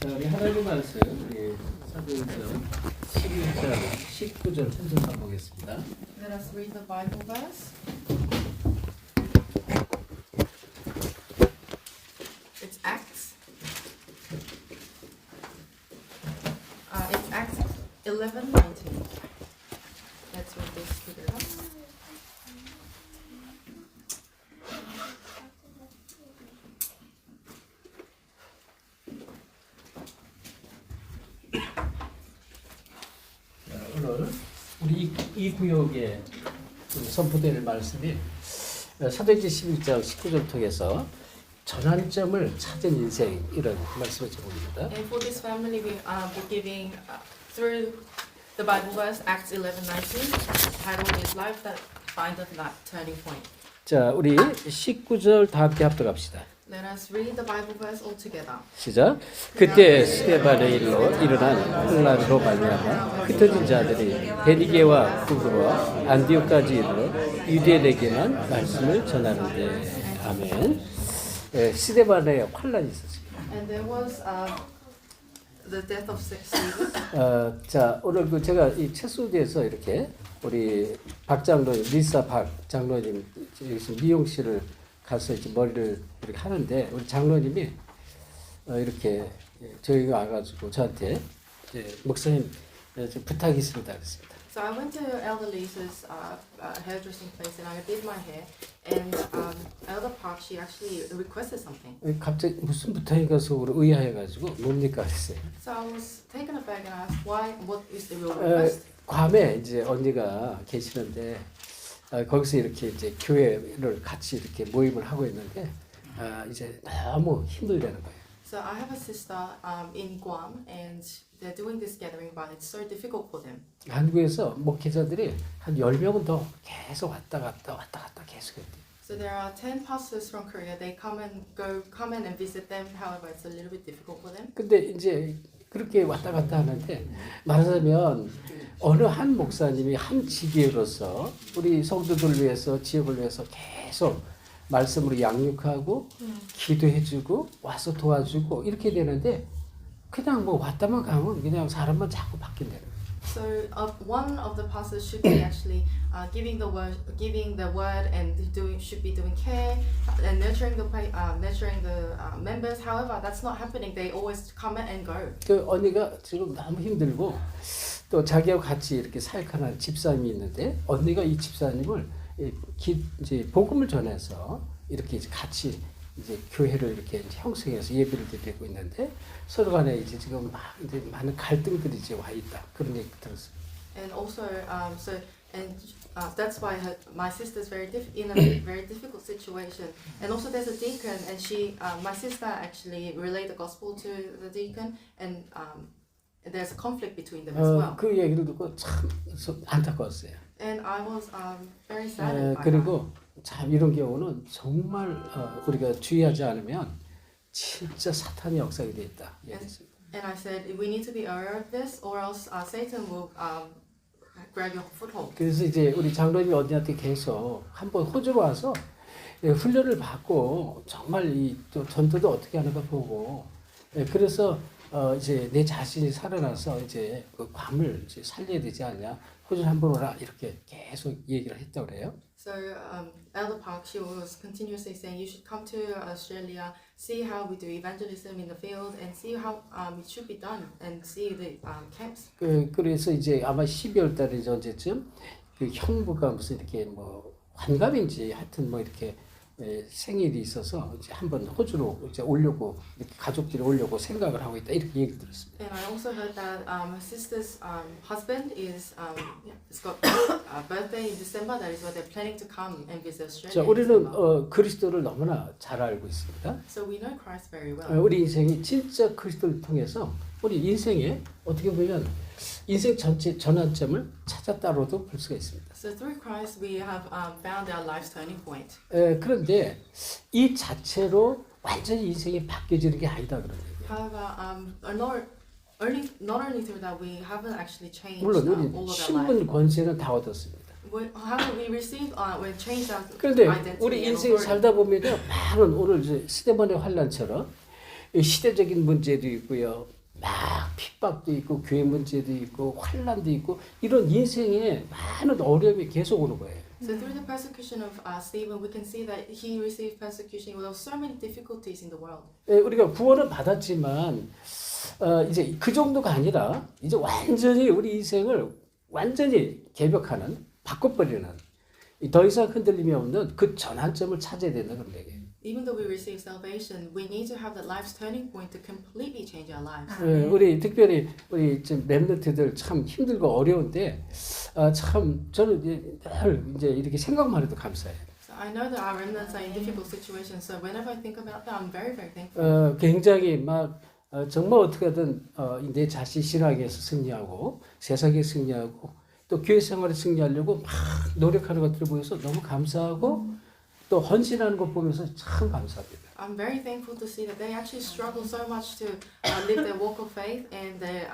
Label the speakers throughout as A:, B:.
A: 자, 우리 하나님 말씀, 우리 사도행전 11장 19절 천천히 보겠습니다.
B: Let us read the Bible verse. It's Acts. It's Acts 11:19. Let's read this together.
A: 오늘 우리 이 구역에 선포될 말씀이 사도행전 11장 19절 통해서 전환점을 찾은 인생 이런 말씀을 제공입니다.
B: And for this family, we're giving through the Bible verse Acts 11:19. Title is Life That Findeth That Turning Point.
A: 자, 우리 19절 다 함께 합독합시다.
B: Let us read the Bible verse all together.
A: 시작. 그때 스데반의 일로 일어난 혼란으로 말미암아 흩어진 자들이 베니게와 구브와 안디옥까지 이르러 유대인에게만 말씀을 전하는데 아멘. 스데반의 환란이 있었습니다.
B: And there was the death of Stephen.
A: 자, 오늘 그 제가 이 채소대에서 이렇게 우리 박 장로님, 리사 박 장로님 여기서 미용실을 가서 이제 머리를 이렇게 하는데 우리 장로님이 이렇게 저희가 와가지고 저한테 이제 목사님 좀 부탁이 있습니다 그랬습니다.
B: So I went to Elder Lisa's hairdressing place and I did my hair. And Elder Park, she actually requested something.
A: 갑자기 무슨 부탁인가 속으로 의아해가지고 뭡니까 그랬어요.
B: So I was taken aback and I asked, why? What is the real request?
A: 괌에 이제 언니가 계시는데 거기서 이렇게 이제 교회를 같이 이렇게 모임을 하고 있는데 이제 너무 힘들다는 거예요.
B: So I have a sister in Guam and they're doing this gathering, but it's so difficult for them.
A: 한국에서 목회자들이 한 10명은 더 계속 왔다 갔다 계속 했대요.
B: So there are 10 pastors from Korea. They come in and visit them. However, it's a little bit difficult for them.
A: 근데 이제 그렇게 왔다 갔다 하는데 말하자면 어느 한 목사님이 한 지교로서 우리 성도들 위해서 지역을 위해서 계속 말씀으로 양육하고 기도해주고 와서 도와주고 이렇게 되는데 그냥 뭐 왔다만 가면 그냥 사람만 자꾸 바뀐다는 거예요.
B: So one of the pastors should be actually giving the word, and should be doing care and nurturing the members. However, that's not happening. They always come and go.
A: 그 언니가 지금 너무 힘들고 또 자기하고 같이 이렇게 사역하는 집사님이 있는데 언니가 이 집사님을 이제 복음을 전해서 이렇게 이제 같이 이제 교회를 이렇게 이제 형성해서 예배를 드리고 있는데 서로 간에 이제 지금 막 이제 많은 갈등들이 이제 와 있다 그런 얘기 들었어요.
B: And also, that's why my sister's in a very difficult situation. And also, there's a deacon, and my sister actually relayed the gospel to the deacon, and there's a conflict between them as well.
A: 그 얘기를 듣고 참 안타까웠어요.
B: And I was very saddened by
A: 그리고 참 이런 경우는 정말 우리가 주의하지 않으면 진짜 사탄이 역사가 돼 있다.
B: And I said we need to be aware of this, or else Satan will grab your foothold.
A: 그래서 이제 우리 장로님이 언니한테 계속 한번 호주로 와서 훈련을 받고 정말 이 또 전도도 어떻게 하는가 보고 그래서 이제 내 자신이 살아나서 이제 그 괌을 이제 살려야 되지 않냐 호주 한번 오라 이렇게 계속 얘기를 했다고 그래요.
B: So Elder Park, she was continuously saying you should come to Australia, see how we do evangelism in the field, and see how it should be done, and see the camps.
A: 그래서 이제 아마 12월 달에 언제쯤 그 형부가 무슨 이렇게 뭐 환갑인지 하여튼 뭐 이렇게 생일이 있어서 이제 한번 호주로 이제 오려고 이렇게 가족들이 오려고 생각을 하고 있다 이렇게 얘기 들었습니다.
B: And I also heard that my sister's husband has got a birthday in December. That is why they're planning to come and visit Australia.
A: 자, 우리는 그리스도를 너무나 잘 알고 있습니다.
B: So we know Christ very well.
A: 우리 인생이 진짜 그리스도를 통해서 우리 인생에 어떻게 보면 인생 전체 전환점을 찾았다로도 볼 수가 있습니다.
B: So through Christ we have found our life's turning point.
A: 그런데 이 자체로 완전히 인생이 바뀌어지는 게 아니다 그런 얘기예요.
B: However, not only through that we haven't actually changed
A: 물론
B: all
A: 우리
B: of our life.
A: 신분 권세는 다 얻었습니다.
B: However, we received we changed our
A: 그런데
B: identity.
A: 우리
B: and
A: 인생
B: authority.
A: 살다 보면 많은 오늘 이제 스데반의 환란처럼 시대적인 문제도 있고요. 막 핍박도 있고 교회 문제도 있고 환란도 있고 이런 인생에 많은 어려움이 계속 오는 거예요.
B: So through the persecution of Stephen, we can see that he received persecution. There were so many difficulties in the world.
A: 우리가 구원은 받았지만 이제 그 정도가 아니라 이제 완전히 우리 인생을 완전히 개벽하는 바꿔버리는 더 이상 흔들림이 없는 그 전환점을 찾아야 된다 그런 얘기예요.
B: Even though we receive salvation, we need to have that life's turning point to completely change our lives.
A: 우리 특별히 우리 지금 랩런트들 참 힘들고 어려운데 참 저는 이제 이렇게 생각만 해도 감사해요.
B: So I know that our remnants are in difficult situations. So whenever I think about that, I'm very, very thankful.
A: 굉장히 막 정말 어떻게든 내 자신 신학에서 승리하고 세상에 승리하고 또 교회 생활에 승리하려고 막 노력하는 것들을 보여서 너무 감사하고 또 헌신하는 것 보면서 참 감사합니다.
B: I'm very thankful to see that they actually struggle so much to live their walk of faith and they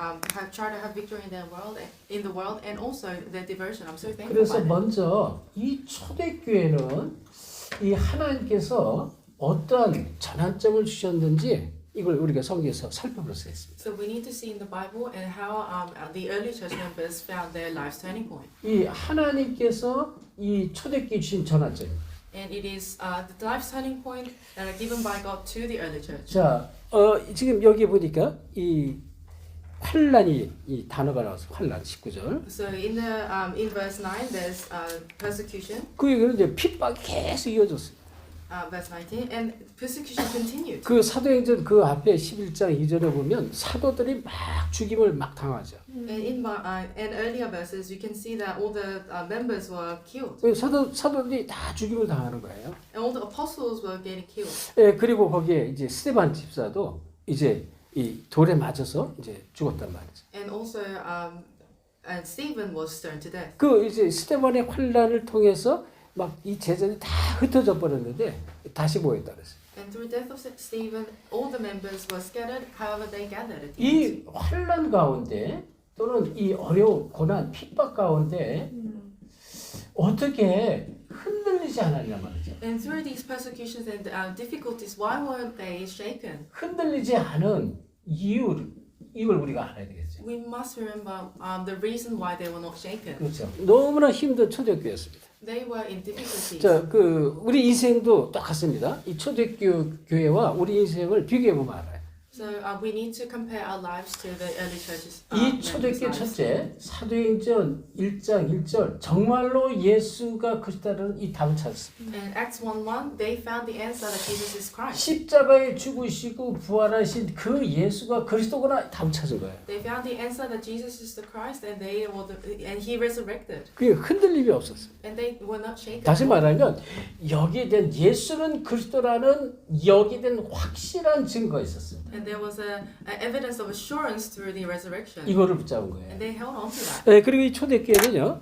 B: try to have victory in the world, and also their devotion. I'm so thankful.
A: 그래서
B: by them.
A: 먼저 이 초대교회는 이 하나님께서 어떤 전환점을 주셨는지 이걸 우리가 성경에서 살펴볼 수 있습니다.
B: So we need to see in the Bible and how the early church members found their life's turning point.
A: 이 하나님께서 이 초대교회 주신 전환점.
B: And it is the life's turning point that are given by God to the early church.
A: 자, 지금 여기 보니까 이 환란이 이 단어가 나와서 환란 19절.
B: So in verse 9 there's persecution.
A: 그 얘기는 이제 핍박이 계속 이어졌어요.
B: Verse 19 and persecution continued.
A: 그 사도행전 그 앞에 11장 2절에 보면 사도들이 막 죽임을 막 당하죠.
B: And earlier verses you can see that all the members were killed.
A: 사도들이 다 죽임을 당하는 거예요.
B: And all the apostles were getting killed.
A: 그리고 거기에 이제 스데반 집사도 이제 이 돌에 맞아서 이제 죽었단 말이죠.
B: And also and Stephen was stoned to death.
A: 그 이제 스데반의 환란을 통해서 막 이 제자들이 다 흩어져 버렸는데 다시 모였다 그랬어요.
B: And through the death of Stephen, all the members were scattered. However, they gathered at the
A: 이
B: end.
A: 환란 가운데 또는 이 어려운 고난 핍박 가운데 어떻게 흔들리지 않았냐 말이죠.
B: And through these persecutions and difficulties, why weren't they shaken?
A: 흔들리지 않은 이걸 우리가 알아야 되겠죠.
B: We must remember the reason why they were not shaken.
A: 그렇죠. 너무나 힘든 초대교회였습니다.
B: They were in difficulties.
A: 자, 우리 인생도 똑같습니다. 이 초대교회와 우리 인생을 비교해 보면 알아요.
B: So we need to compare our lives to the early churches.
A: 이 초대교회 첫째 사도행전 1장 1절 정말로 예수가 그리스도라는 이 답을 찾았습니다.
B: In Acts 1:1, they found the answer that Jesus is Christ.
A: 십자가에 죽으시고 부활하신 그 예수가 그리스도구나 답을 찾은 거예요.
B: They found the answer that Jesus is the Christ, and and he resurrected,
A: 그게 흔들림이 없었어요.
B: and they were not shaken.
A: 다시 말하면 여기에 대한 예수는 그리스도라는 여기에 대한 확실한 증거가 있었어요.
B: And there was a evidence of assurance through the resurrection.
A: 이거를 붙잡은 거예요.
B: And they held on to that.
A: 네, 그리고 이 초대교회는요.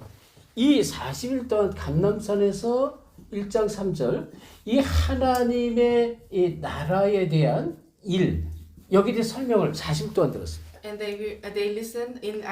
A: 이 40일 동안 감람산에서 1장 3절 이 하나님의 이 나라에 대한 일 여기에 대해 설명을 40일 동안 들었습니다.
B: And they listened in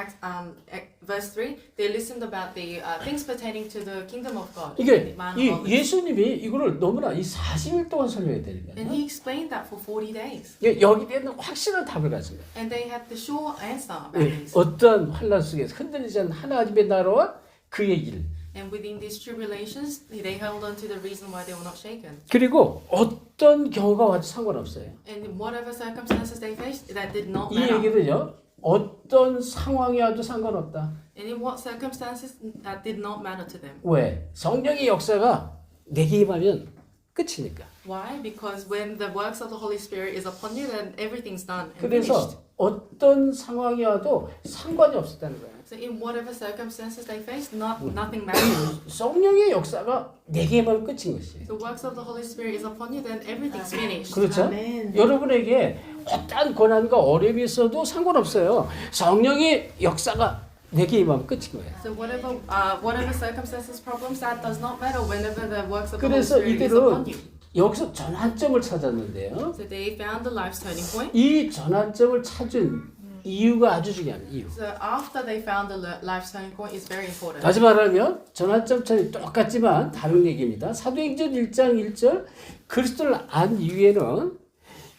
B: verse 3. They listened about the things pertaining to the kingdom of God.
A: 이게
B: Man
A: 이
B: of God.
A: 예수님이 이거를 너무나 이 40일 동안 설명해야 되는
B: And
A: 거예요.
B: he explained that for 40 days.
A: 여기에 대한 확실한 답을 가진 거예요.
B: And they had the sure answer about
A: 예,
B: this.
A: 어떠한 환란 속에서 흔들리지 않는 하나님의 나라와 그의 일
B: And within these tribulations, they held on to the reason why they were not shaken.
A: 그리고 어떤 경우가 와도 상관없어요.
B: And in whatever circumstances they faced, that did not
A: 이
B: matter.
A: 얘기는요. 어떤 상황이 와도 상관없다.
B: And in what circumstances, that did not matter to them.
A: 왜? 성령의 역사가 내게 임하면 끝이니까.
B: Why? Because when the works of the Holy Spirit is upon you, then everything's done and
A: 그래서
B: finished.
A: 어떤 상황이 와도 상관이 없었다는 거예요.
B: So in whatever circumstances they faced, nothing mattered.
A: 성령의 역사가 내게 임하면 끝인 것이에요.
B: The works of the Holy Spirit is upon you, then everything's finished.
A: 그렇죠?
C: 아멘.
A: 여러분에게 어떠한 고난과 어려움이 있어도 상관없어요. 성령의 역사가 내게 임하면 끝인 거예요.
B: So whatever circumstances, problems, that does not matter whenever the works of the Holy
A: 그래서
B: Spirit is upon
A: 이들은
B: you.
A: 여기서 전환점을 찾았는데요.
B: So they found the life's turning point.
A: 이 전환점을 찾은 이유가 아주 중요합니다. 이유.
B: So after they found the life's turning point is very important.
A: 다시 말하면 전환점 차이 똑같지만 다른 얘기입니다. 사도행전 1장 1절 그리스도를 안 이후에는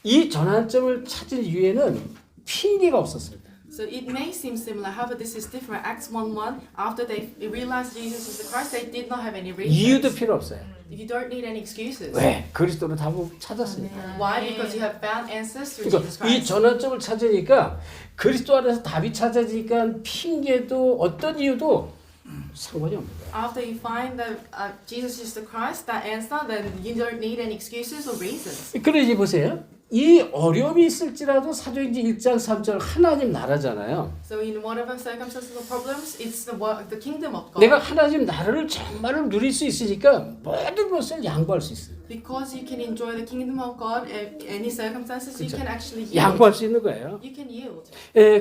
A: 이 전환점을 찾은 이유에는 핑계가 없었습니다.
B: So it may seem similar, however, this is different. Acts 1:1. After they realized Jesus is the Christ, they did not have any
A: 이유도
B: reasons.
A: 필요 없어요.
B: You don't need any excuses.
A: 왜? 그리스도로 답을 찾았으니까.
B: Why? Because you have found answers through Jesus
A: 그러니까 이
B: Christ.
A: 전환점을 찾으니까 그리스도 안에서 답이 찾아지니까 핑계도 어떤 이유도 상관이 없는 거예요.
B: After you find that Jesus is the Christ, that answer, then you don't need any excuses or reasons.
A: 그러지 보세요. 이 어려움이 있을지라도 사도행전 1장 3절 하나님 나라잖아요.
B: So in whatever circumstances or problems, it's the kingdom of God.
A: 내가 하나님 나라를 정말로 누릴 수 있으니까 모든 것을 양보할 수 있어요.
B: Because you can enjoy the kingdom of God in any circumstances, you can actually yield.
A: 양보할 수 있는 거예요.
B: You can yield.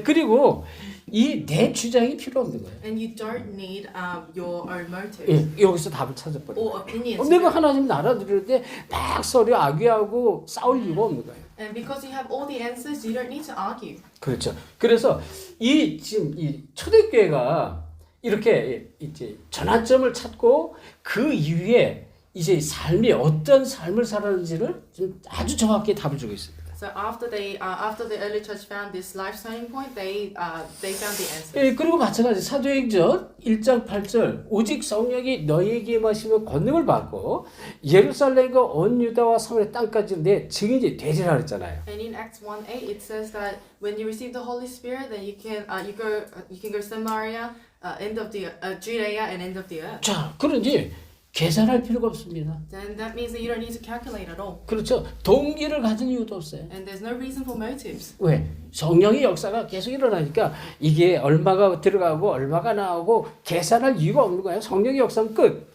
A: 그리고 이 내 주장이 필요 없는 거예요.
B: And you don't need your own motives
A: 여기서 답을 찾아버려요.
B: or opinions.
A: 내가 하나님 나라 누리는데 막 서로 악의하고 싸울 이유가 없는 거예요.
B: And because you have all the answers, you don't need to argue.
A: 그렇죠. 그래서 지금 이 초대교회가 이렇게 이제 전환점을 찾고 그 이후에 이제 삶이 어떤 삶을 살았는지를 좀 아주 정확히 답을 주고 있습니다.
B: So after the early church found this life turning point, they found the answers.
A: 그리고 마찬가지 사도행전 1장 8절 오직 성령이 너희에게 임하시면 권능을 받고 예루살렘과 온 유다와 사마리아 땅까지 내 증인이 되리라 그랬잖아요.
B: And in Acts 1:8 it says that when you receive the Holy Spirit, then you can go Samaria, end of the Judea and end of the earth.
A: 자, 그런지 계산할 필요가 없습니다.
B: Then that means that you don't need to calculate at all.
A: 그렇죠. 동기를 가질 이유도 없어요.
B: And there's no reason for motives.
A: 왜? 성령의 역사가 계속 일어나니까 이게 얼마가 들어가고 얼마가 나오고 계산할 이유가 없는 거예요. 성령의 역사는 끝.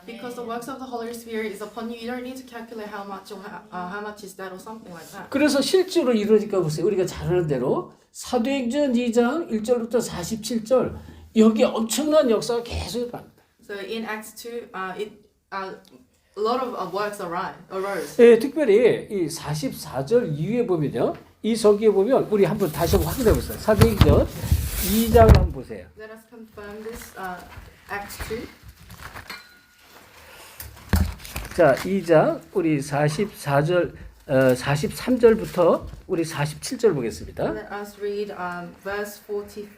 B: Because the works of the Holy Spirit is upon you, you don't need to calculate how much is that or something like that.
A: 그래서 실제로 이루어질까 보세요. 우리가 잘 아는 대로 사도행전 2장 1절부터 47절 여기 엄청난 역사가 계속 일어납니다.
B: So in Acts 2, a lot of works arose.
A: 특별히 이 44절 이후에 보면요. 이 서기에 보면 우리 한번 다시 한번 확인해 보세요. 사도행전 2장을 한번 보세요.
B: Let us confirm this. Acts 2.
A: 자, 2장 우리 43절부터 우리 47절 보겠습니다.
B: Let us read verse 43.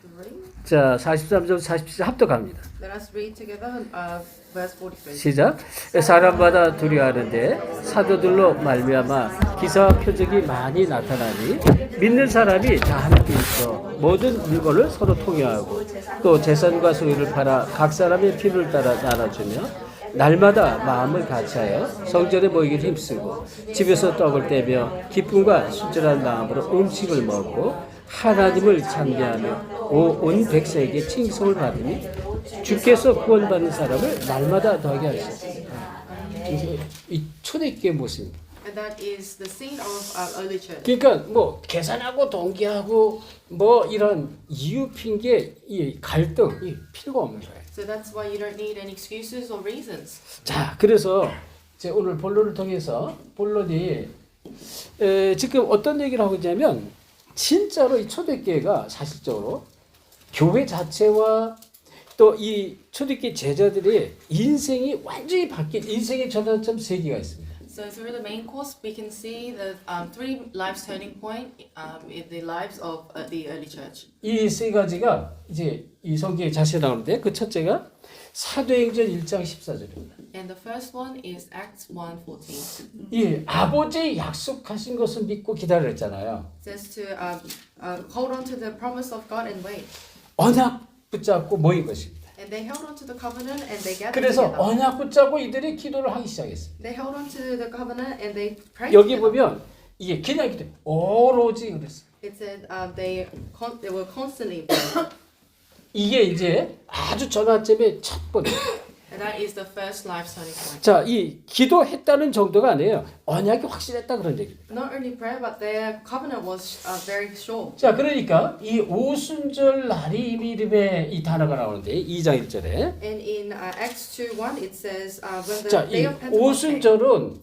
A: 자, 43절 47절 합독합니다.
B: Let us read together verse 43.
A: 시작. 사람마다 두려워하는데 사도들로 말미암아 기사와 표적이 많이 나타나니 믿는 사람이 다 함께 있어 모든 물건을 서로 통용하고 또 재산과 소유를 팔아 각 사람의 필요를 따라 나눠주며 날마다 마음을 같이하여 성전에 모이기 힘쓰고 집에서 떡을 떼며 기쁨과 순전한 마음으로 음식을 먹고 하나님을 찬미하며 온 백성에게 칭송을 받으니 주께서 구원받는 사람을 날마다 더하게 하시옵소서. 이 초대교회 모습입니다.
B: And that is the scene of early church.
A: 그러니까 뭐 계산하고 동기하고 뭐 이런 이유 핑계 이 갈등이 필요가 없는 거예요.
B: So that's why you don't need any excuses or reasons.
A: 자, 그래서 이제 오늘 본론을 통해서 본론이 지금 어떤 얘기를 하고 있냐면 진짜로 이 초대교회가 사실적으로 교회 자체와 또 이 초대교회 제자들의 인생이 완전히 바뀐 인생의 전환점 세 개가 있습니다.
B: So through the main course, we can see the three lives turning point in the lives of the early church.
A: 이 세 가지가 이제 이 성경에 자세히 나오는데 그 첫째가 사도행전 1장 14절입니다.
B: And the first one is Acts 1:14.
A: 이 아버지의 약속하신 것을 믿고 기다렸잖아요.
B: It says to hold on to the promise of God and wait.
A: 언약 붙잡고 모인 것입니다.
B: And they held on to the covenant and they gathered
A: 그래서
B: together.
A: 언약 붙잡고 이들이 기도를 하기 시작했어요.
B: They held on to the covenant and they prayed.
A: 여기
B: together.
A: 보면 이게 그냥 기도 오로지 그랬어요.
B: It said they were constantly praying.
A: 이게 이제 아주 전환점의 첫 번째.
B: And that is the first life turning point.
A: 자, 이 기도했다는 정도가 아니에요. 언약이 확실했다 그런 얘기입니다.
B: Not only prayer, but their covenant was very sure.
A: 자, 그러니까 이 오순절 날이 이름에 이 단어가 나오는데 2장 1절에
B: And in Acts 2:1 it says when the
A: 자, 이
B: day of Pentecost came.
A: 오순절은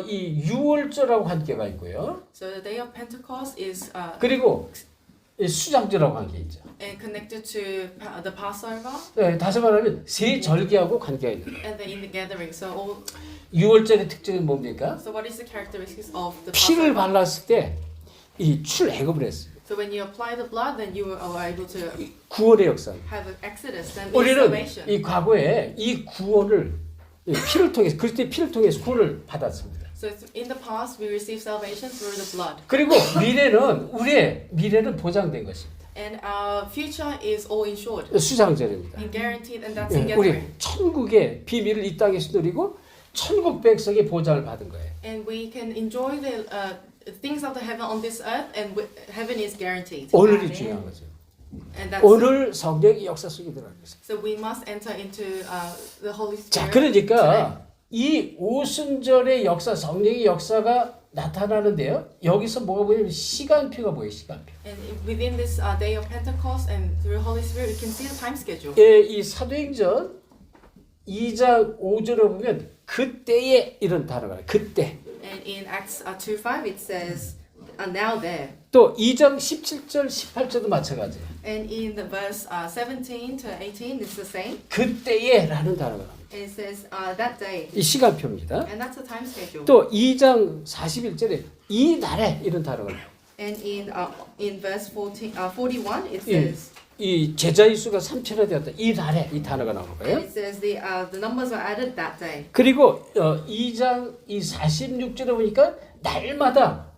A: 이 유월절하고 관계가 있고요.
B: So the day of Pentecost is
A: 그리고 이 수장제라고 한 게 있죠.
B: and connected to the Passover
A: 네, 다시 말하면 세 절기하고 관계가 있는 거예요.
B: and the in the gathering. So all
A: 6월절의 특징은 뭡니까?
B: so what is the characteristics of the
A: 피를
B: Passover?
A: 발랐을 때 이 출애굽을 했어요.
B: So when you apply the blood, then you are able to
A: 구원의 역사.
B: have an exodus, then
A: 우리는
B: salvation.
A: 이 과거에 이 구원을 이 피를 통해서 그리스도의 피를 통해서 구원을 받았습니다.
B: So in the past, we received salvation through the blood,
A: 그리고 미래는 우리의 미래는 보장된 것입니다.
B: and our future is all insured
A: 수장절입니다.
B: and guaranteed, and that's in
A: 예, 우리
B: gathering.
A: 천국의 비밀을 이 땅에서 누리고 천국 백성의 보장을 받은 거예요.
B: And we can enjoy the things of the heaven on this earth, and heaven is guaranteed.
A: 오늘이 중요한 거죠.
B: And that's
A: 오늘 성령의 역사 속에 들어가는 거죠.
B: so we must enter into the Holy
A: 자,
B: Spirit.
A: 그러니까 이 오순절의 역사, 성령의 역사가 나타나는데요. 여기서 뭐가 보이냐면 시간표가 보여요. 시간표.
B: And within this day of Pentecost and through Holy Spirit, we can see the time schedule.
A: 예, 이 사도행전 2장 5절에 보면 그때에 이런 단어가 나와요. 그때.
B: And in Acts 2:5 it says, now there.
A: 또 2장 17절, 18절도 마찬가지예요.
B: And in the verse 17 to 18 it's the same.
A: 그때에라는 단어가 나옵니다.
B: And it says that day.
A: 이 시간표입니다.
B: And that's the time schedule.
A: 또 2장 41절에 이 날에 이런 단어가 나와요.
B: And in verse 41 it
A: 예,
B: says,
A: 이 제자의 수가 3천여 되었다. 이 날에 이 단어가 나오는
B: and
A: 거예요.
B: it says the numbers were added that day.
A: 그리고 2장 이 46절에 보니까 날마다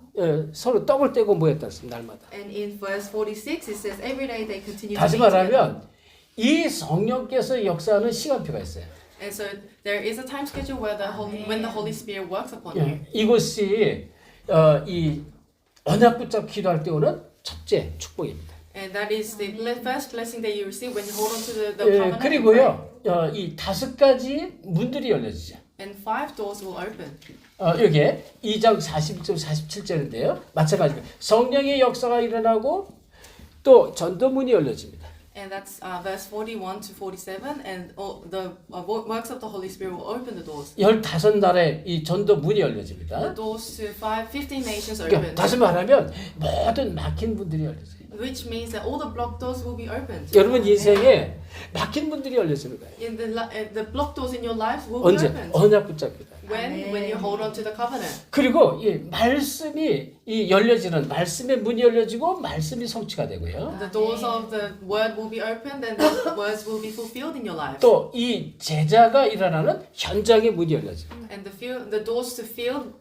A: 서로 떡을 떼고 모였다 했습니다. 날마다.
B: And in verse 46 it says every day they continue to
A: 다시
B: meet together.
A: 말하면 이 성령께서 역사하는 시간표가 있어요.
B: And so there is a time schedule where when the Holy Spirit works upon you.
A: 예, 이것이 이 언약 붙잡고 기도할 때 오는 첫째 축복입니다.
B: And that is the first blessing that you receive when you hold on to the
A: 예,
B: covenant. and pray.
A: 그리고요 이 5가지 문들이 열려지죠.
B: And 5 doors will open.
A: 여기에 2장 41절 47절인데요. 마찬가지로 성령의 역사가 일어나고 또 전도문이 열려집니다.
B: And that's verse 41 to 47. And all the works of the Holy Spirit will open the doors.
A: 15나라의 이 전도문이
B: The
A: 열려집니다.
B: doors to 15 nations
A: 그러니까
B: open.
A: 다시 말하면 모든 막힌 문들이 열려져요.
B: Which means that all the blocked doors will be opened.
A: 여러분 인생에 막힌 문들이 열려지는 거예요.
B: In the blocked doors in your life will
A: 언제?
B: be opened.
A: 언약 붙잡기다.
B: When you hold on to the covenant.
A: 그리고 이 말씀이 이 열려지는 말씀의 문이 열려지고 말씀이 성취가 되고요.
B: The doors of the word will be opened and the words will be fulfilled in your life.
A: 또 이 제자가 일어나는 현장의 문이 열려져.
B: And the doors to field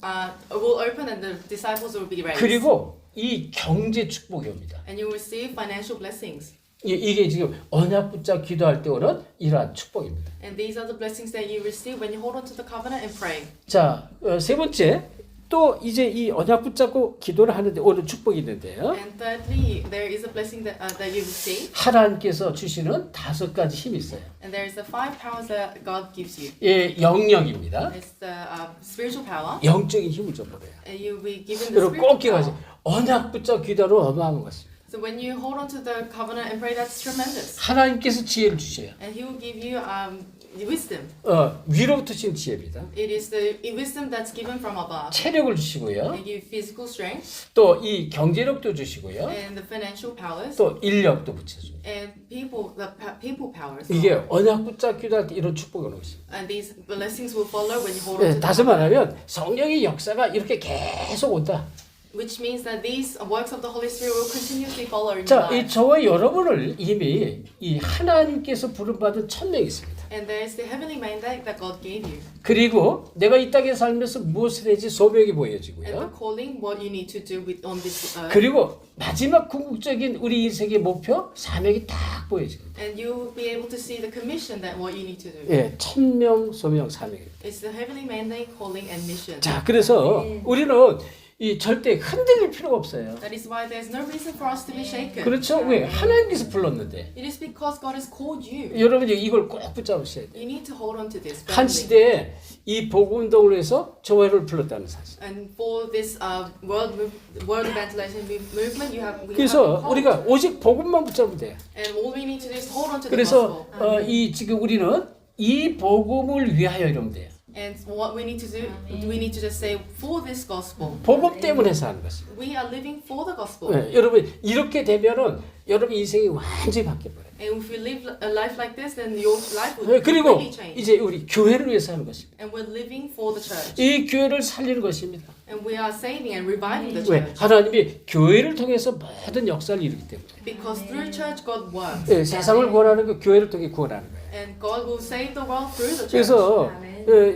B: will open and the disciples will be raised.
A: 그리고 이 경제 축복이 옵니다.
B: And you will receive financial blessings.
A: 이게 지금 언약 붙잡 기도할 때 오는 이러한 축복입니다.
B: And these are the blessings that you receive when you hold on to the covenant and pray.
A: 자, 세 번째 또 이제 이 언약 붙잡고 기도를 하는데 오는 축복이 있는데요.
B: And thirdly, there is a blessing that you receive.
A: 하나님께서 주시는 5가지 힘이 있어요.
B: And there is the 5 powers that God gives you.
A: 예, 영역입니다.
B: It's the spiritual power.
A: 영적인 힘을 좀 보래요.
B: And you will be given the
A: 여러분
B: spiritual
A: 꼭 기억하세요.
B: power.
A: 언약 붙잡 기도는 어마어마한 것입니다.
B: So when you hold on to the covenant and pray, that's tremendous.
A: 하나님께서 지혜를 주셔요.
B: And He will give you wisdom.
A: 위로부터 주신 지혜입니다.
B: It is the wisdom that's given from above.
A: 체력을 주시고요.
B: They give physical strength
A: 또 이 경제력도 주시고요.
B: and the financial powers
A: 또 인력도 붙여줍니다.
B: and people powers.
A: 이게 언약 붙잡 기도할 때 이런 축복이 오는 것입니다.
B: And these blessings will follow when you hold on
A: 네,
B: to the
A: 다시
B: covenant.
A: 말하면 성령의 역사가 이렇게 계속 온다.
B: Which means that these works of the Holy Spirit will continuously follow in your
A: 자, 이
B: life.
A: 저와 여러분을 이미 이 하나님께서 부름받은 천명이 있습니다.
B: And there is the heavenly mandate that God gave you.
A: 그리고 내가 이 땅에 살면서 무엇을 해야지 소명이
B: And the
A: 보여지고요.
B: calling, what you need to do on this earth.
A: 그리고 마지막 궁극적인 우리 인생의 목표, 사명이 딱 보여집니다.
B: And you will be able to see the commission that what you need to do.
A: 예, 천명, 소명, 사명입니다.
B: It's the heavenly mandate, calling, and mission.
A: 자, 그래서 우리는 이 절대 흔들릴 필요가 없어요.
B: That is why there's no reason for us to be shaken.
A: 그렇죠? 왜? 하나님께서 불렀는데.
B: It is because God has called you.
A: 여러분이 이걸 꼭 붙잡으셔야 돼요.
B: You need to hold on to this.
A: 한
B: firmly.
A: 시대에 이 복음 운동을 해서 저와를 불렀다는 사실.
B: And for this world evangelization movement, we have
A: 그래서
B: been called.
A: 우리가 오직 복음만 붙잡으면 돼요.
B: And all we need to do is hold on to the
A: 그래서
B: gospel.
A: 이 지금 우리는 이 복음을 위하여 이러면 돼요.
B: And what we need to do, we need to just say for this gospel.
A: 복음 때문에 사는 것입니다.
B: We are living for the gospel.
A: 네, 여러분 이렇게 되면은 여러분 인생이 완전히 바뀌어 버려요.
B: And if you live a life like this, then your life will
A: 네, 그리고
B: completely change.
A: 이제 우리 교회를 위해서 하는 것입니다.
B: And we're living for the church.
A: 이 교회를 살리는 것입니다.
B: And we are saving and reviving the
A: 왜?
B: church.
A: 하나님이 교회를 통해서 모든 역사를 이루기 때문에.
B: Because through church, God works.
A: 네, 세상을 구원하는 그 교회를 통해 구원하는 거예요.
B: And God will save the world through the church.
A: 그래서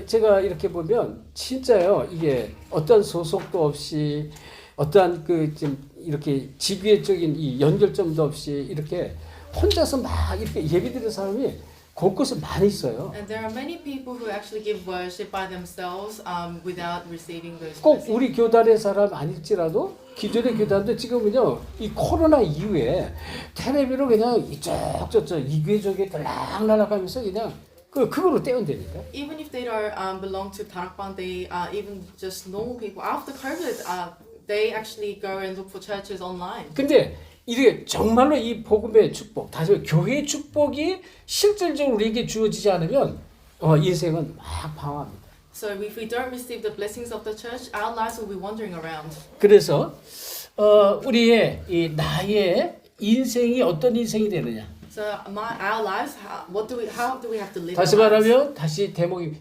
A: 제가 이렇게 보면 진짜요 이게 어떤 소속도 없이 어떠한 좀 이렇게 지배적인 이 연결점도 없이 이렇게 혼자서 막 이렇게 예배드리는 사람이 곳곳에 많이 있어요.
B: And there are many people who actually give worship by themselves without receiving those
A: 꼭
B: blessings.
A: 우리 교단의 사람 아닐지라도 기존의 교단도 지금은요 이 코로나 이후에 텔레비로 그냥 이쪽 저쪽 이 교회 저교회 들락날락하면서 그냥 그거로 떼운다니까.
B: Even if they don't belong to Tarakban, they are even just normal people. After COVID, they actually go and look for churches online.
A: 근데 이게 정말로 이 복음의 축복, 다시 말해 교회의 축복이 실질적으로 우리에게 주어지지 않으면 인생은 막 방황합니다.
B: So if we don't receive the blessings of the church, our lives will be wandering around.
A: 그래서 우리의 이 나의 인생이 어떤 인생이 되느냐?
B: So our lives, how do we have to live?
A: 다시
B: our lives?
A: 말하면 다시 대목이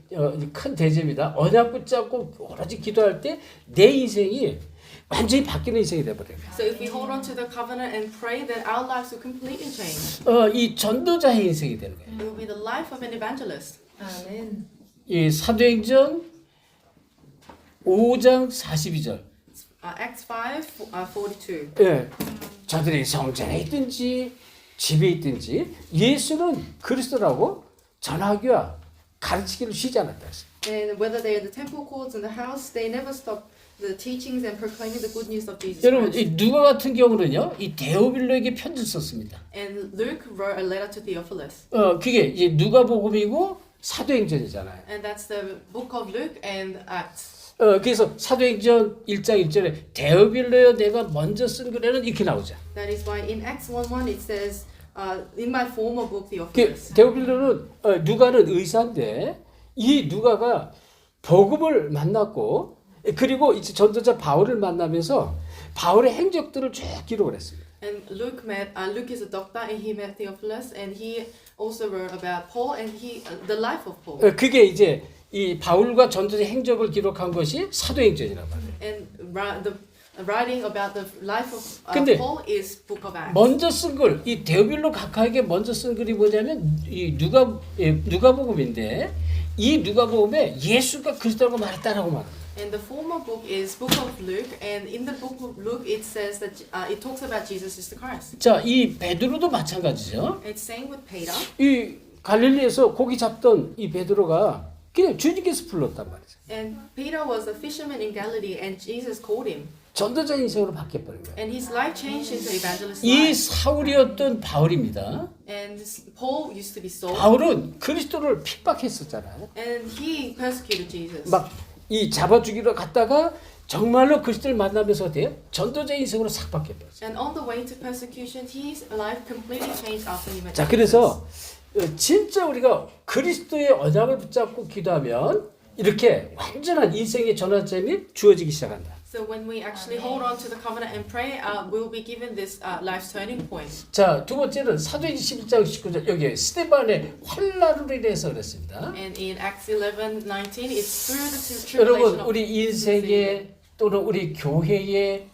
A: 큰 대제입니다. 언약 붙잡고 오로지 기도할 때 내 인생이 완전히 바뀌는 인생이 돼버려요.
B: So if we hold on to the covenant and pray, then our lives will completely change.
A: 이 전도자의 인생이 되는 거예요.
B: It will be the life of an evangelist.
C: 아멘.
A: 이 사도행전 5장 42절.
B: Acts 5:42.
A: 예, 저들이 성전에 있든지 집에 있든지 예수는 그리스도라고 전하기와 가르치기를 쉬지 않았다 했어요.
B: And whether they are in the temple courts in the house, they never stop the teachings and proclaiming the good news of Jesus
A: 여러분,
B: Christ.
A: 이 누가 같은 경우는요, 이 데오빌로에게 편지를 썼습니다.
B: And Luke wrote a letter to Theophilus.
A: 그게 이제 누가복음이고 사도행전이잖아요.
B: And that's the book of Luke and Acts.
A: 그래서 사도행전 1장 1절에 데오빌로여 내가 먼저 쓴 글에는 이렇게 나오죠.
B: That is why in Acts 1:1 it says, in my former book
A: 그
B: Theophilus.
A: 데오빌로는 누가는 의사인데 이 누가가 복음을 만났고 그리고 이제 전도자 바울을 만나면서 바울의 행적들을 쭉 기록을 했습니다.
B: And Luke is a doctor and he met Theophilus and he also wrote about Paul and the life of Paul.
A: 그게 이제 이 바울과 전도자 행적을 기록한 것이 사도행전이란 말이에요.
B: And the writing about the life of
A: 근데
B: Paul is book of Acts.
A: 먼저 쓴 글, 이 데오빌로 각하에게 먼저 쓴 글이 뭐냐면 이 누가복음인데 이 누가복음에 예수가 그리스도라고 말했다라고 말합니다.
B: And the former book is book of Luke, and in the book of Luke it says that it talks about Jesus is the Christ.
A: 자, 이 베드로도 마찬가지죠.
B: It's saying with Peter.
A: 이 갈릴리에서 고기 잡던 이 베드로가 그냥 주님께서 불렀단 말이죠.
B: And Peter was a fisherman in Galilee, and Jesus called him.
A: 전도자 인생으로 바뀌어버린 거예요.
B: And his life changed into evangelist
A: 이
B: life.
A: 사울이었던 바울입니다.
B: And Paul used to be Saul,
A: 바울은 그리스도를 핍박했었잖아요.
B: and he persecuted Jesus.
A: 막 이 잡아 죽이러 갔다가 정말로 그리스도를 만나면서 어때요? 전도자 인생으로 싹 바뀌어버렸어요.
B: And on the way to persecution, his life completely changed after he met
A: 자,
B: Jesus.
A: 그래서 진짜 우리가 그리스도의 언약을 붙잡고 기도하면 이렇게 완전한 인생의 전환점이 주어지기 시작한다.
B: So when we actually hold on to the covenant and pray, we'll be given this life's turning point.
A: 자, 두 번째는 사도행전 11장 19절 여기 스데반의 환난으로 인해서 그랬습니다.
B: And in Acts 11:19, it's through the
A: 여러분,
B: tribulation of
A: 우리 인생에 또는 우리 교회에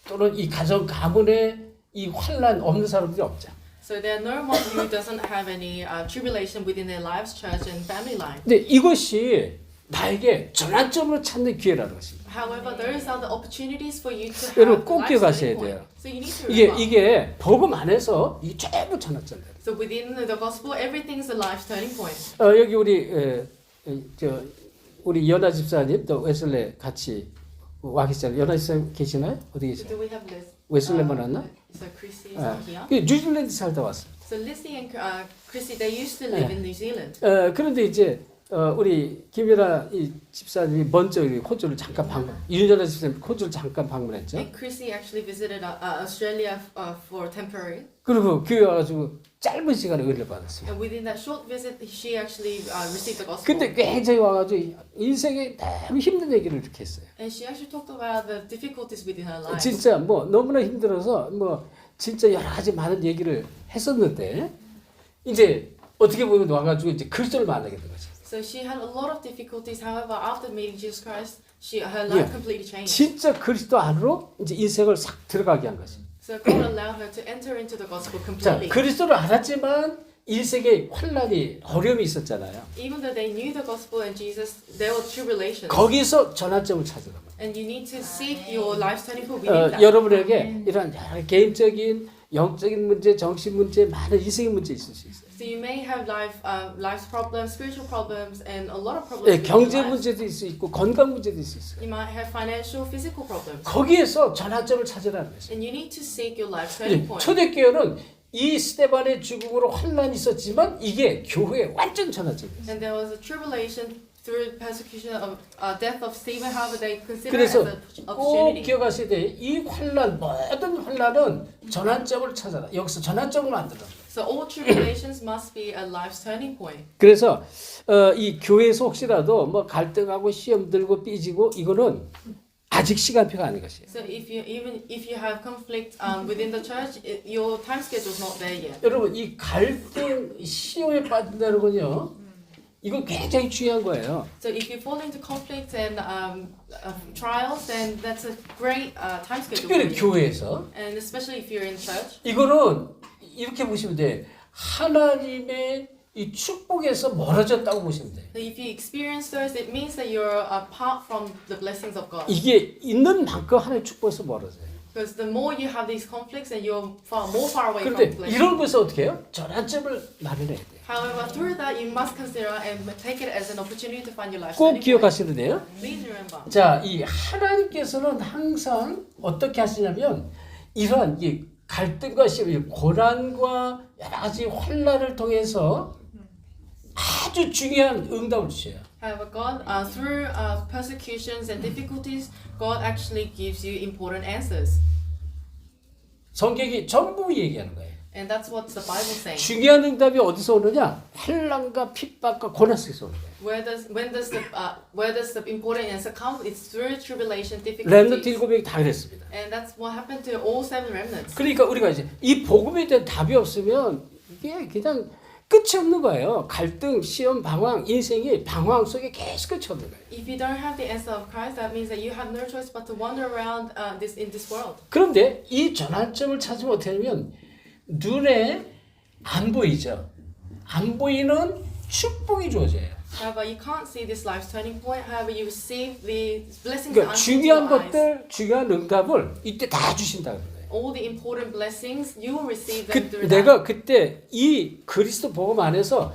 A: 또는 이 가정 가문에 이 환난 없는 사람들이 없죠.
B: So there are no one who doesn't have any tribulation within their lives, church and family life.
A: 근데 이것이 나에게 전환점으로 찾는 기회라는 것입니다.
B: However, those are the opportunities for you to
A: 여러분,
B: have
A: 꼭
B: the life's
A: 기억하셔야
B: turning point.
A: 돼요.
B: So you need to
A: 이게
B: remember.
A: 이게 복음 안에서 이 전부 전환점이에요.
B: So within the gospel, everything's a life's turning point.
A: 여기 우리 연아 집사님 또 웨슬레 같이 와 계시잖아요. 연아 집사님 계시나요? 어디 계세요?
B: Do we have this?
A: 웨슬레 만났나?
B: So Chrissy is not here.
A: 그 뉴질랜드 살다 왔어요.
B: So Lizzie and Chrissy, they used to live in New Zealand.
A: 그런데 이제 우리 김연아 이 집사님이 먼저 호주를 잠깐 윤연아 집사님 호주를 잠깐 방문했죠.
B: And Chrissy actually visited Australia for temporary.
A: 그리고 교회 와가지고 짧은 시간에 은혜를 받았어요.
B: And within that short visit, she actually received the gospel.
A: 근데 굉장히 와가지고 인생에 너무 힘든 얘기를 이렇게 했어요.
B: And she actually talked about the difficulties within her life.
A: 진짜 뭐 너무나 힘들어서 뭐 진짜 여러 가지 많은 얘기를 했었는데 이제 어떻게 보면 와가지고 이제 그리스도를 만나게 된 거죠.
B: So she had a lot of difficulties. However, after meeting Jesus Christ, her life completely changed.
A: 진짜 그리스도 안으로 이제 인생을 싹 들어가게 한 거죠.
B: So God allowed her to enter into the gospel
A: 자,
B: completely.
A: 그리스도를 알았지만 인생에 환란이 어려움이 있었잖아요.
B: Even though they knew the gospel and Jesus, there were tribulations.
A: 거기서 전환점을 찾으라.
B: And you need to seek your life turning point within that.
A: 여러분에게 이런 여러 개인적인 영적인 문제, 정신 문제, 많은 인생의 문제 있을 수 있어요.
B: So you may have life problems, spiritual problems, and a lot of problems.
A: 네,
B: in your
A: 경제
B: life.
A: 문제도 있을 수 있고 건강 문제도 있을 수 있어요.
B: You might have financial, physical problems.
A: 거기에서 전환점을 찾으라는 거죠.
B: And you need to seek your life turning point.
A: 초대교회는 이 스데반의 죽음으로 환란이 있었지만 이게 교회의 완전 전환점이었어요.
B: And there was a tribulation through persecution of death of Stephen. However, they consider it
A: 그래서
B: as an
A: 꼭
B: opportunity.
A: 기억하셔야 돼요. 이 환란, 모든 환란은 전환점을 찾아라. 여기서 전환점을 만들어.
B: So all tribulations must be a life's turning point.
A: 그래서 이 교회에서 혹시라도 뭐 갈등하고 시험 들고 삐지고 이거는 아직 시간표가 아닌 것이에요.
B: So even if you have conflict within the church, your time schedule is not there yet.
A: 여러분 이 갈등 시험에 빠진다는 건요. 이건 굉장히 중요한 거예요.
B: So if you fall into conflict and trials, then that's a great time schedule.
A: 특별히
B: for you.
A: 교회에서
B: And especially if you're in church.
A: 이거는 이렇게 보시면 돼. 하나님의 이 축복에서 멀어졌다고 보시면 돼.
B: So if you experience those, it means that you're apart from the blessings of God.
A: 이게 있는 만큼 하나님의 축복에서 멀어져요.
B: Because the more you have these conflicts, and you're more far away from
A: 그런데
B: blessings.
A: 이런 것을 어떻게 해요? 전환점을 마련해야 돼요.
B: However, through that, you must consider and take it as an opportunity to find your life
A: 꼭
B: turning point.
A: 기억하시면 돼요.
B: Please remember.
A: 자, 이 하나님께서는 항상 어떻게 하시냐면 이러한 이 갈등과 시험, 고난과 여러 가지 환란을 통해서 아주 중요한 응답을 주셔요.
B: However, God, through persecutions and difficulties, God actually gives you important answers.
A: 성경이 전부 얘기하는 거예요.
B: And that's what the Bible is saying.
A: 중요한 응답이 어디서 오느냐? 환란과 핍박과 고난 속에서 오는 거예요.
B: Where does the important answer come? It's through tribulation,
A: 렘넌트
B: difficulties.
A: 7명이 다 그랬습니다.
B: And that's what happened to all seven remnants.
A: 그러니까 우리가 이제 이 복음에 대한 답이 없으면 이게 그냥 끝이 없는 거예요. 갈등, 시험, 방황, 인생이 방황 속에 계속 끝이 없는 거예요.
B: If you don't have the answer of Christ, that means that you have no choice but to wander around in this world.
A: 그런데 이 전환점을 찾으면 어떻게 하냐면 눈에 안 보이죠. 안 보이는 축복이 주어져요.
B: However, you can't see this life's turning point. However, you receive the blessings
A: 그러니까
B: unseen to
A: 중요한
B: your eyes.
A: 것들, 중요한 응답을 이때 다 주신다는 거예요.
B: All the important blessings, you will receive them through that.
A: 내가 그때 이 그리스도 복음 안에서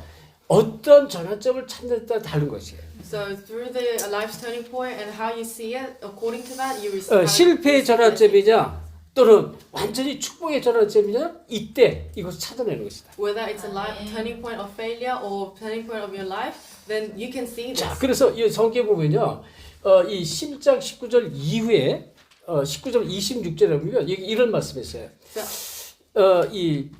A: 어떤 전환점을 찾는 따라 다른 것이에요.
B: So through the life's turning point and how you see it, according to that, you receive.
A: 실패의 전환점이냐 또는 완전히 축복의 전환점이냐 이때 이것을 찾아내는 것이다.
B: Whether it's a life turning point of failure or turning point of your life, then you can see this.
A: 자, 그래서 이 성경 보면요, 이 10장 19절 이후에 19절 26절에 보면 여기 이런 말씀이있어요. 이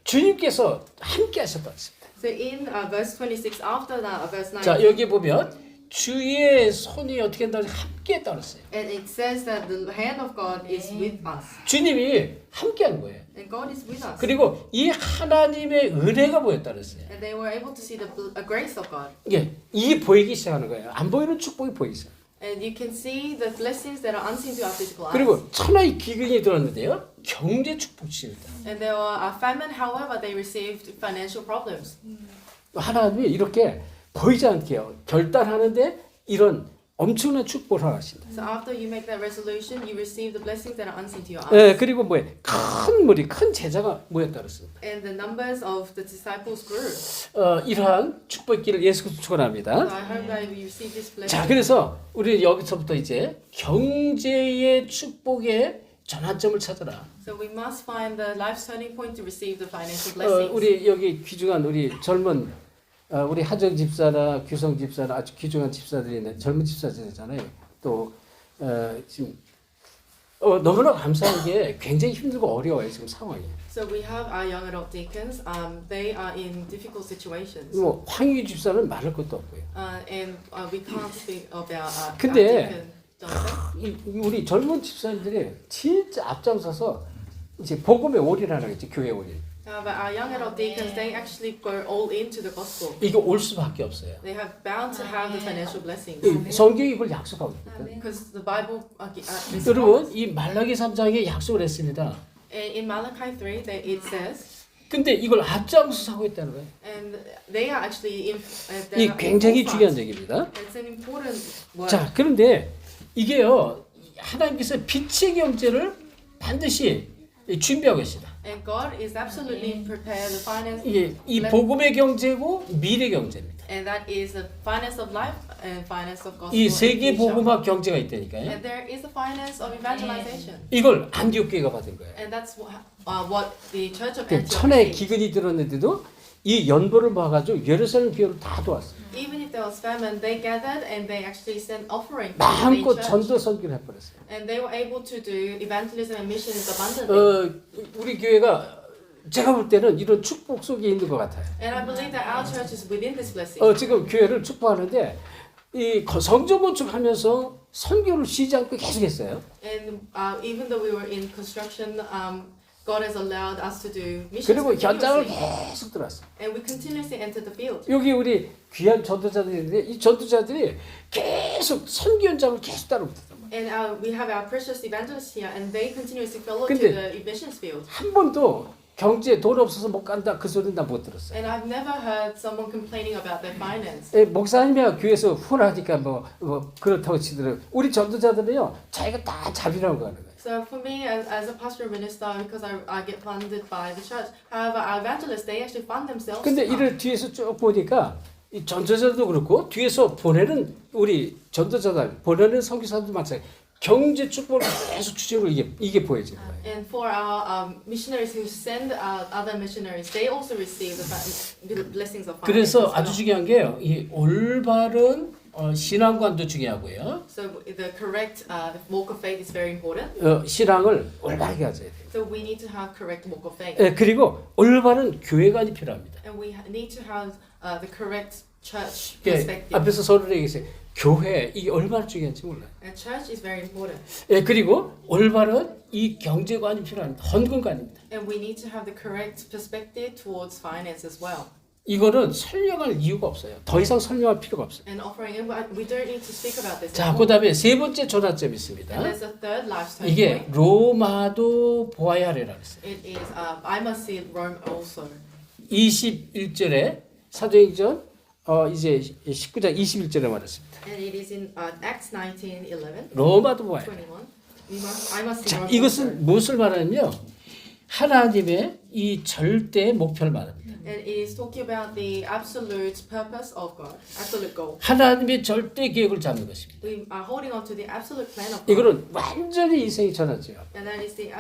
A: 주님께서 함께 하셨다고 했습니다.
B: So in verse 26, after that, verse 19,
A: 자, 여기 보면 주의 손이 어떻게 한다고 함께 했다고 했어요.
B: and it says that the hand of God is with us.
A: 주님이 함께 한 거예요.
B: And God is with us.
A: 그리고 이 하나님의 은혜가 보였다고 했어요.
B: And they were able to see the grace of God.
A: 이게 보이기 시작하는 거예요. 안 보이는 축복이 보이죠.
B: And you can see the blessings that are unseen to our physical eyes.
A: 그리고 천하의 기근이 들었는데요. 경제 축복 주십니다.
B: And there were a famine, however, they received financial problems.
A: 하나님이 이렇게 보이지 않게요. 결단하는데 이런 엄청난 축복을 하신다.
B: So after you make that resolution, you receive the blessings that are unseen to your eyes.
A: 그리고 큰 무리, 큰 제자가 모였다 그랬습니다.
B: And the numbers of the disciples grew.
A: 이러한 축복기를 예수께서
B: So
A: 축원합니다.
B: I hope that you receive this blessing.
A: 자, 그래서 우리 여기서부터 이제 경제의 축복의 전환점을 찾아라.
B: So we must find the life's turning point to receive the financial blessings.
A: 우리 여기 귀중한 우리 젊은 우리 하정 집사나 규성 집사나 아주 귀중한 집사들이 있는 젊은 집사들이잖아요. 또 지금 너무나 감사한 게 굉장히 힘들고 어려워요 지금 상황이.
B: So we have our young adult deacons. They are in difficult situations.
A: 뭐 황희 집사는 말할 것도 없고요.
B: And we can't speak about our
A: 근데
B: deacon Jonathan.
A: 우리 젊은 집사님들이 진짜 앞장서서 이제 복음에 올인하는 거지 교회 올인.
B: But our young adult deacons, they actually go all into the gospel.
A: 이게 올 수밖에 없어요.
B: They have bound to have the financial blessings.
A: 성경이 이걸 약속하고 있거든요.
B: Because the Bible is
A: 여러분 이 말라기 3장에 약속을 했습니다.
B: in Malachi 3, it says,
A: 근데 이걸 앞장서서 하고 있다는 거예요.
B: and they are actually
A: 이 굉장히 중요한 얘기입니다.
B: It's an important word.
A: 자, 그런데 이게요 하나님께서 빛의 경제를 반드시 준비하고 계시다.
B: And God is absolutely prepared the finance.
A: 이게 이 복음의 경제고 미래 경제입니다.
B: And that is the finance of life and finance of gospel.
A: 이
B: and
A: 세계
B: future.
A: 복음학 경제가 있다니까요.
B: And there is the finance of evangelization.
A: 이걸 안디옥 교회가 받은 거예요.
B: And that's what the Church of
A: 그
B: Antioch
A: 천의
B: received.
A: 기근이 들었는데도 이 연보를 모아가지고 예루살렘 교회로 다 도왔어요.
B: Even if there was famine, they gathered and they actually sent offering to the
A: 마음껏
B: church.
A: 전도 선교를 해버렸어요.
B: And they were able to do evangelism and missions abundantly.
A: 우리 교회가 제가 볼 때는 이런 축복 속에 있는 것 같아요.
B: And I believe that our church is within this blessing.
A: 지금 교회를 축복하는데 이 성전 건축하면서 선교를 쉬지 않고 계속했어요.
B: And even though we were in construction, God has allowed us to do missions
A: 그리고 현장을
B: continuously.
A: 계속 들어왔어요.
B: And we continuously enter the field.
A: 여기 우리 귀한 전도자들인데 이 전도자들이 계속 선교 현장을 계속 따라오거든요.
B: And we have our precious evangelists here, and they continuously follow to
A: 근데
B: the missions field.
A: 한 번도 경제 돈 없어서 못 간다 그 소리는 나 못 들었어요.
B: And I've never heard someone complaining about their finance.
A: 목사님이 교회에서 후원하니까 뭐 그렇다고 치더라도 우리 전도자들은요 자기가 다 자비라고 하는 거예요.
B: So for me, as a pastor minister, because I get funded by the church. However, our evangelists, they actually fund themselves.
A: 근데 이를 뒤에서 쭉 보니까 이 전도자들도 그렇고 뒤에서 보내는 우리 전도자들 보내는 선교사들도 마찬가지 경제 축복을 계속 주시고 이게 보여지는 거예요.
B: And for our missionaries who send other missionaries, they also receive the blessings of finance.
A: 그래서
B: as well.
A: 아주 중요한 게요. 이 올바른 신앙관도 중요하고요.
B: So the correct walk of faith is very important.
A: 신앙을 올바르게 가져야 돼요.
B: So we need to have correct walk of faith.
A: 그리고 올바른 교회관이 필요합니다.
B: And we need to have the correct church
A: 예,
B: perspective.
A: 앞에서 서로 얘기했어요. 교회 이게 얼마나 중요한지 몰라요.
B: And church is very important.
A: 그리고 올바른 이 경제관이 필요합니다. 헌금관입니다.
B: And we need to have the correct perspective towards finance as well.
A: 이거는 설명할 이유가 없어요. 더 이상 설명할 필요가 없어요.
B: And offering, and we don't need to speak about this.
A: 자, 그다음에 세 번째 전환점이 있습니다.
B: And there's a third life turning
A: 이게
B: point.
A: 로마도 보아야 하리라 그랬어요.
B: It is I must see Rome also.
A: 21절에 사도행전 이제 19장 21절에 말했습니다.
B: And it is in Acts 19:11,
A: 로마도 보아야 하리라.
B: 21. I must see
A: 자,
B: Rome also.
A: 이것은 무엇을 말하냐면요. 하나님의 이 절대 목표를 말합니다.
B: And it is talking about the absolute purpose of God, absolute goal.
A: 하나님의 절대 계획을 잡는 것입니다.
B: We are holding on to the absolute plan of God.
A: 이거는 완전히 인생이 전환점이에요.
B: And that is the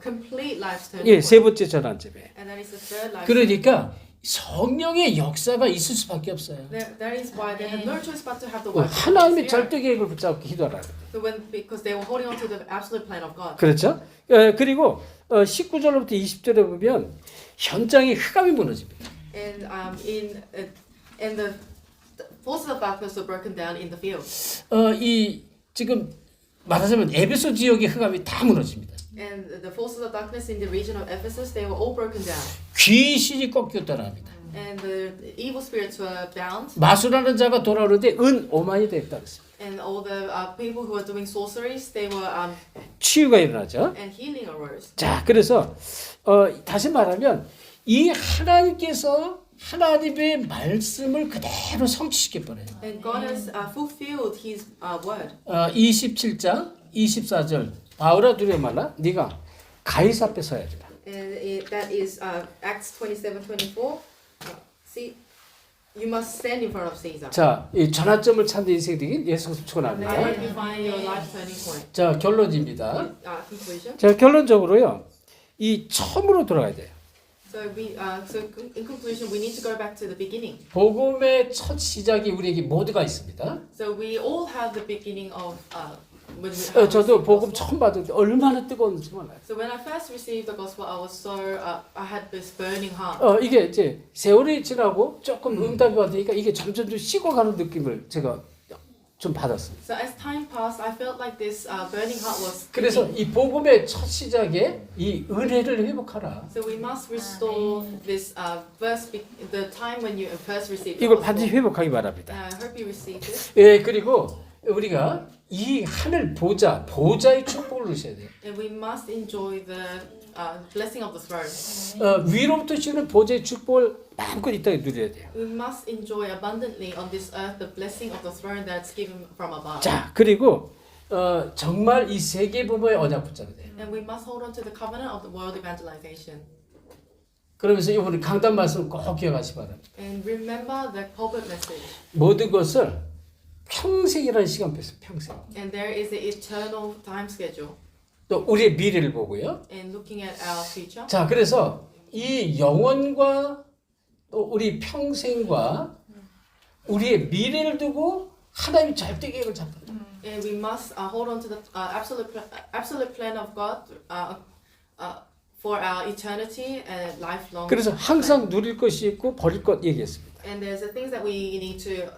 B: complete life turning
A: 예,
B: point.
A: 세 번째 전환점이에요.
B: And that is the third life.
A: 그러니까 성령의 역사가 있을 수밖에 없어요.
B: That is why they have no choice but to have the work. of the
A: 하나님의
B: Spirit.
A: 절대 계획을 붙잡고 기도하라.
B: So because they were holding on to the absolute plan of God.
A: 그렇죠? 그리고 19절부터 20절에 보면 현장의 흑암이 무너집니다.
B: And the forces of darkness were broken down in the field.
A: 이 지금 말하자면 에베소 지역의 흑암이 다 무너집니다.
B: And the forces of darkness in the region of Ephesus, they were all broken down.
A: 귀신이 꺾였다라 합니다.
B: And the evil spirits were bound.
A: 마술하는 자가 돌아오는데 은 5만이 됐다 그랬습니다.
B: And all the people who were doing sorceries, they were
A: 치유가 일어나죠.
B: and healing arose.
A: 자, 그래서 다시 말하면 이 하나님께서 하나님의 말씀을 그대로 성취시켜 버려요.
B: And God has fulfilled His word.
A: 27장 24절 바울아 두려워 말라 네가 가이사 앞에 서야 된다.
B: And that is Acts 27:24. See, you must stand in front of Caesar.
A: 자, 이 전환점을 찾는 인생이 되긴 예수 그리스도
B: And
A: 축원합니다.
B: then you find your life turning point.
A: 자, 결론입니다.
B: Conclusion.
A: 자, 결론적으로요. 이 처음으로 돌아가야 돼요.
B: So in conclusion, we need to go back to the beginning.
A: 복음의 첫 시작이 우리에게 모두가 있습니다.
B: So we all have the beginning of when we
A: 저도
B: received
A: 복음
B: the gospel.
A: 처음 받을 때 얼마나 뜨거운지 몰라요.
B: So when I first received the gospel, I was so I had this burning heart.
A: 이게 이제 세월이 지나고 조금 응답이 받으니까 이게 점점 좀 식어가는 느낌을 제가 좀 받았어요.
B: So as time passed, I felt like this burning heart was.
A: 그래서
B: fading.
A: 이 복음의 첫 시작에 이 은혜를 회복하라.
B: So we must restore this the time when you first received the
A: 이걸
B: gospel.
A: 반드시 회복하기 바랍니다.
B: I hope you received it.
A: 예, 그리고 우리가 이 하늘 보좌의 축복을 누셔야 돼요.
B: And we must enjoy the blessing of the throne.
A: 위로부터 주는 보좌의 축복을 마음껏 이 땅에 누려야 돼요.
B: We must enjoy abundantly on this earth the blessing of the throne that's given from above.
A: 자, 그리고 정말 이 세계 부모의 언약 붙잡아야 돼요.
B: And we must hold on to the covenant of the world evangelization.
A: 그러면서 이번에 강단 말씀 꼭 기억하시 바랍니다.
B: And remember the pulpit message.
A: 모든 것을 평생이라는 시간 뺐어요. 평생.
B: And there is the eternal time schedule.
A: 또 우리의 미래를 보고요.
B: And looking at our future.
A: 자, 그래서 이 영원과 또 우리 평생과 우리의 미래를 두고 하나님이 절대 계획을 잡아요.
B: And we must hold on to the absolute plan of God for our eternity and lifelong.
A: 그래서 항상 누릴 것이 있고 버릴 것 얘기했습니다.
B: And there's the things that we need to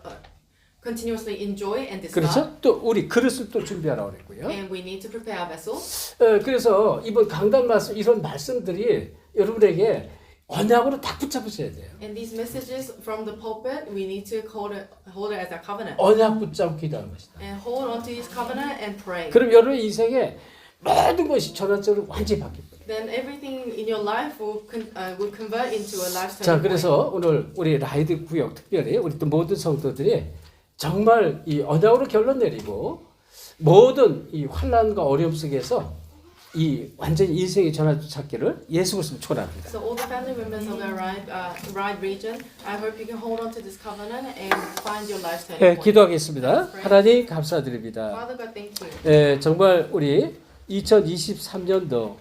B: continuously enjoy and discard.
A: 그렇죠? 또 우리 그릇을 또 준비하라고 그랬고요.
B: And we need to prepare our vessels.
A: 그래서 이번 강단 말씀 이런 말씀들이 여러분에게 언약으로 딱 붙잡으셔야 돼요.
B: And these messages from the pulpit, we need to hold it as our covenant.
A: 언약 붙잡고 기도하는 것이다.
B: And hold on to his covenant and pray.
A: 그럼 여러분의 인생에 모든 것이 전환적으로 완전히 바뀔 거예요.
B: Then everything in your life will convert into a lifestyle.
A: 자, 그래서 오늘 우리 라이드 구역 특별히 우리 또 모든 성도들이 정말 이 언약으로 결론 내리고 모든 이 환난과 어려움 속에서 이 완전히 인생의 전환 찾기를 예수 그리스도 축원합니다.
B: So all the family members of the Ride region, I hope you can hold on to this covenant and find your life turning
A: 네,
B: point.
A: 기도하겠습니다. 하나님 감사드립니다.
B: Father God, thank you.
A: 정말 우리 2023년도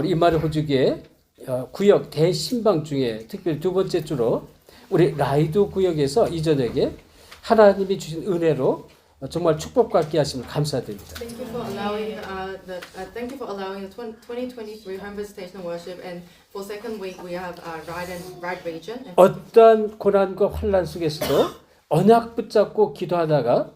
A: 이마르 호주계 구역 대신방 중에 특별히 두 번째 주로 우리 라이드 구역에서 이 저녁에 하나님이 주신 은혜로 정말 축복받게 하심을 감사드립니다.
B: Thank you for allowing thank you for allowing the 2023 home visitation worship, and for second week we have Ride region. And
A: 어떠한 고난과 환난 속에서도 언약 붙잡고 기도하다가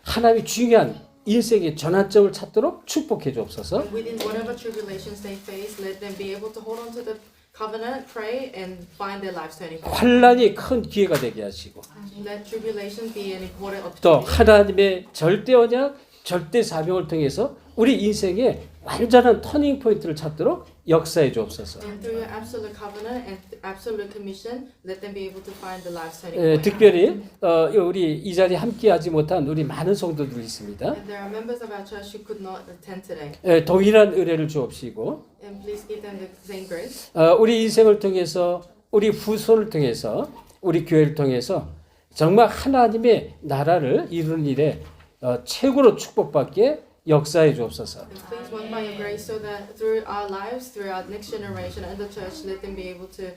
A: 하나님이 중요한 인생의 전환점을 찾도록 축복해 주옵소서.
B: within whatever tribulations they face, let them be able to hold on to the covenant, pray, and find their lives turning point.
A: 환난이 큰 기회가 되게 하시고
B: Let tribulation be an important
A: 또
B: opportunity.
A: 하나님의 절대 언약, 절대 사명을 통해서 우리 인생의 완전한 터닝 포인트를 찾도록 역사해 주옵소서.
B: And through your absolute covenant and absolute commission, let them be able to find the lives turning point.
A: 특별히 우리 이 자리에 함께하지 못한 우리 많은 성도들이 있습니다.
B: And there are members of our church who could not attend today.
A: 동일한 은혜를 주옵시고
B: And please give them the same grace.
A: 우리 인생을 통해서 우리 후손을 통해서 우리 교회를 통해서 정말 하나님의 나라를 이루는 일에 최고로 축복받게 역사해 주옵소서.
B: And please work by your grace so that through our lives, through our next generation and the church, let them be able to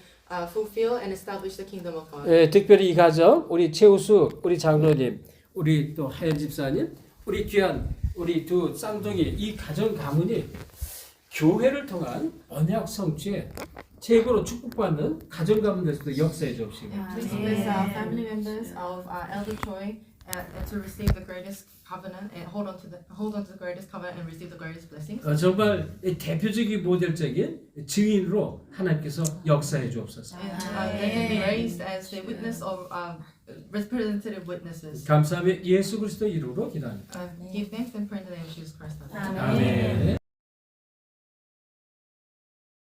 B: fulfill and establish the kingdom of God.
A: 특별히 이 가정 우리 최우수 우리 장로님 우리 또 하연 집사님 우리 귀한 우리 두 쌍둥이 이 가정 가문이 교회를 통한 언약 성취에 최고로 축복받는 가정 가문 될수도 역사해 주옵시고
B: Please bless our family members of our elder Choi to receive the greatest covenant and hold on to the greatest covenant and receive the greatest blessings.
A: 정말 대표적인 모델적인 증인으로 하나님께서 역사해 주옵소서.
B: And let them be raised as the witness of representative witnesses.
A: 감사하며 예수 그리스도 이름으로 기도합니다.
B: Give thanks and pray in the name of Jesus Christ.
A: 아멘.